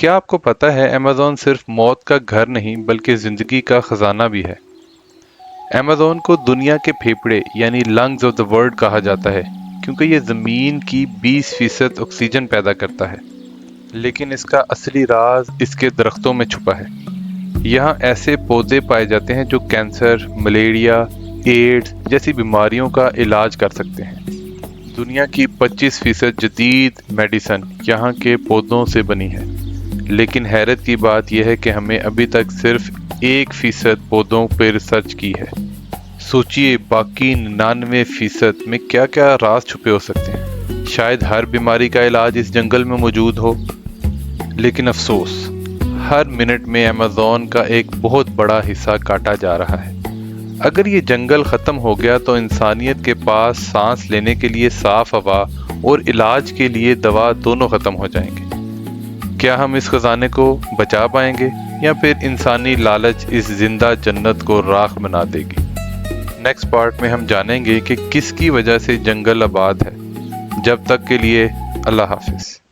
क्या आपको पता है अमेज़न सिर्फ मौत का घर नहीं बल्कि ज़िंदगी का ख़जाना भी है। अमेज़न को दुनिया के फेफड़े यानी लंग्स ऑफ द वर्ल्ड कहा जाता है क्योंकि ये ज़मीन की 20% ऑक्सीजन पैदा करता है। लेकिन इसका असली राज इसके दरख्तों में छुपा है। यहाँ ऐसे पौधे पाए जाते हैं जो कैंसर, मलेरिया, एड्स जैसी बीमारियों का इलाज कर सकते हैं। दुनिया की 25% जदीद मेडिसिन यहाँ के पौधों से बनी है। लेकिन हैरत की बात यह है कि हमें अभी तक सिर्फ 1% पौधों पर रिसर्च की है। सोचिए बाकी 99% में क्या क्या राज छुपे हो सकते हैं। शायद हर बीमारी का इलाज इस जंगल में मौजूद हो। लेकिन अफसोस, हर मिनट में अमेज़न का एक बहुत बड़ा हिस्सा काटा जा रहा है। अगर ये जंगल ख़त्म हो गया तो इंसानियत के पास सांस लेने के लिए साफ हवा और इलाज के लिए दवा दोनों ख़त्म हो जाएंगे। क्या हम इस खजाने को बचा पाएंगे या फिर इंसानी लालच इस जिंदा जन्नत को राख बना देगी? नेक्स्ट पार्ट में हम जानेंगे कि किसकी वजह से जंगल आबाद है। जब तक के लिए अल्लाह हाफिज़।